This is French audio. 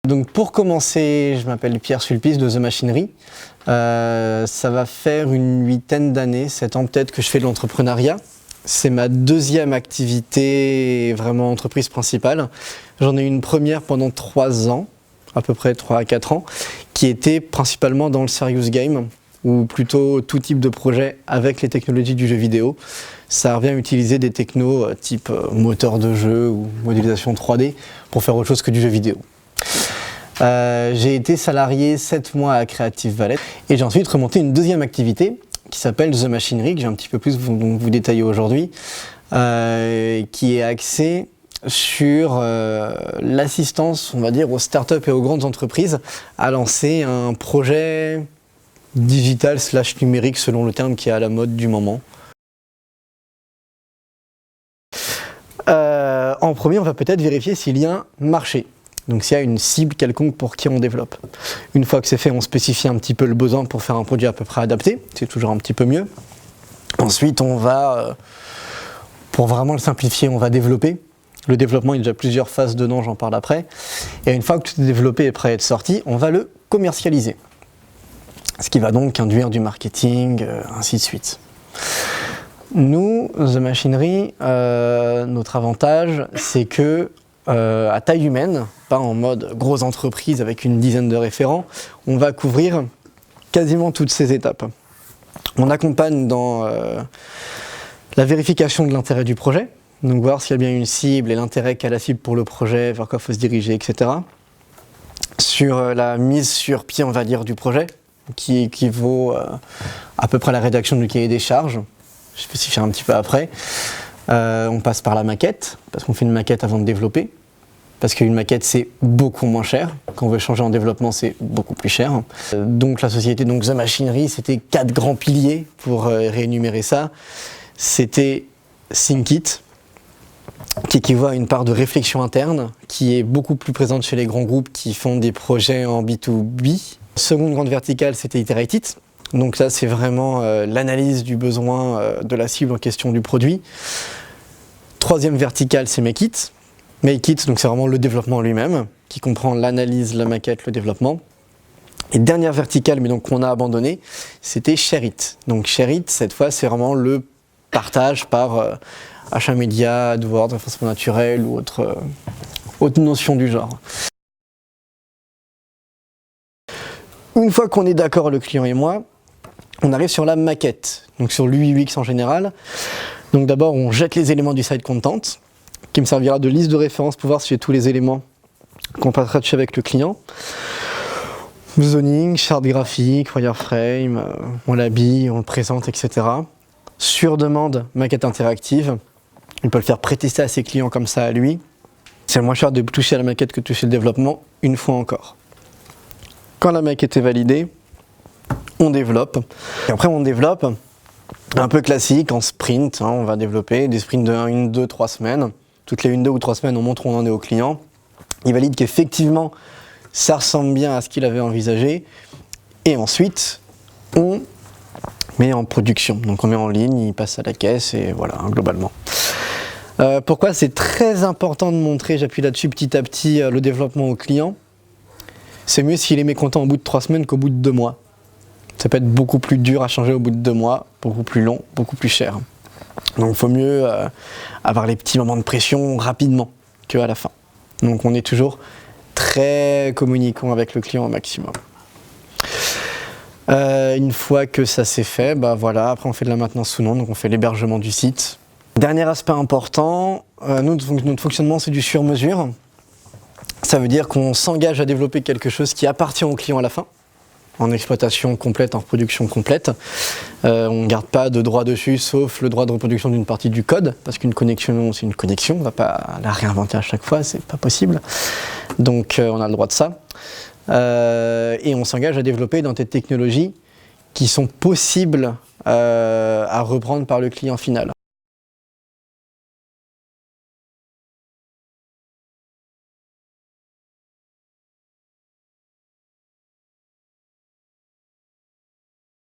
Donc pour commencer, je m'appelle Pierre Sulpice de The Machinery. Ça va faire une 8aine d'années, 7 ans peut-être que je fais de l'entrepreneuriat. C'est ma deuxième activité, vraiment entreprise principale. J'en ai eu une première pendant 3 ans, à peu près 3 à 4 ans, qui était principalement dans le serious game, ou plutôt tout type de projet avec les technologies du jeu vidéo. Ça revient à utiliser des technos type moteur de jeu ou modélisation 3D pour faire autre chose que du jeu vidéo. J'ai été salarié 7 mois à Creative Valley et j'ai ensuite remonté une deuxième activité qui s'appelle The Machinery, que j'ai un petit peu plus vous détailler aujourd'hui, qui est axée sur l'assistance, on va dire, aux startups et aux grandes entreprises à lancer un projet digital / numérique selon le terme qui est à la mode du moment. En premier, on va peut-être vérifier s'il y a un marché. Donc s'il y a une cible quelconque pour qui on développe. Une fois que c'est fait, on spécifie un petit peu le besoin pour faire un produit à peu près adapté. C'est toujours un petit peu mieux. Ensuite, on va, pour vraiment le simplifier, on va développer. Le développement, il y a déjà plusieurs phases dedans, j'en parle après. Et une fois que tout est développé et prêt à être sorti, on va le commercialiser. Ce qui va donc induire du marketing, ainsi de suite. Nous, The Machinery, notre avantage, c'est que à taille humaine, pas en mode grosse entreprise avec une dizaine de référents, on va couvrir quasiment toutes ces étapes. On accompagne dans la vérification de l'intérêt du projet, donc voir s'il y a bien une cible et l'intérêt qu'a la cible pour le projet, vers quoi il faut se diriger, etc. Sur la mise sur pied, on va dire, du projet, qui équivaut à peu près à la rédaction du cahier des charges. Je spécifie un petit peu après. On passe par la maquette, parce qu'on fait une maquette avant de développer. Parce qu'une maquette, c'est beaucoup moins cher. Quand on veut changer en développement, c'est beaucoup plus cher. Donc la société, donc The Machinery, c'était 4 grands piliers pour réénumérer ça. C'était ThinkIt, qui équivaut à une part de réflexion interne, qui est beaucoup plus présente chez les grands groupes qui font des projets en B2B. Seconde grande verticale, c'était IterateIt. Donc là, c'est vraiment l'analyse du besoin de la cible en question du produit. Troisième verticale, c'est MakeIt. MakeIt, donc c'est vraiment le développement lui-même, qui comprend l'analyse, la maquette, le développement. Et dernière verticale, mais donc qu'on a abandonné, c'était ShareIt. Donc ShareIt, cette fois, c'est vraiment le partage par achat média, AdWords, référencement naturel ou autre notion du genre. Une fois qu'on est d'accord, le client et moi, on arrive sur la maquette, donc sur l'UX en général. Donc d'abord, on jette les éléments du site content, qui me servira de liste de référence pour voir si j'ai tous les éléments qu'on passera dessus avec le client. Zoning, charte graphique, wireframe, on l'habille, on le présente, etc. Sur demande, maquette interactive. On peut le faire prétester à ses clients comme ça à lui. C'est moins cher de toucher à la maquette que de toucher le développement, une fois encore. Quand la maquette est validée, on développe. Et après, on développe un peu classique en sprint. On va développer des sprints de 1, 2, 3 semaines. Toutes les 1, 2 ou 3 semaines, on montre où on en est au client. Il valide qu'effectivement, ça ressemble bien à ce qu'il avait envisagé. Et ensuite, on met en production. Donc on met en ligne, il passe à la caisse et voilà, globalement. Pourquoi c'est très important de montrer, j'appuie là-dessus petit à petit, le développement au client. C'est mieux s'il est mécontent au bout de 3 semaines qu'au bout de 2 mois. Ça peut être beaucoup plus dur à changer au bout de 2 mois, beaucoup plus long, beaucoup plus cher. Donc il faut mieux avoir les petits moments de pression rapidement qu'à la fin. Donc on est toujours très communicant avec le client au maximum. Une fois que ça c'est fait, bah voilà, après on fait de la maintenance sous nom, donc on fait l'hébergement du site. Dernier aspect important, notre fonctionnement c'est du sur-mesure. Ça veut dire qu'on s'engage à développer quelque chose qui appartient au client à la fin, en exploitation complète, en reproduction complète. On ne garde pas de droit dessus, sauf le droit de reproduction d'une partie du code, parce qu'une connexion, c'est une connexion, on ne va pas la réinventer à chaque fois, c'est pas possible. Donc on a le droit de ça. Et on s'engage à développer dans des technologies qui sont possibles à reprendre par le client final.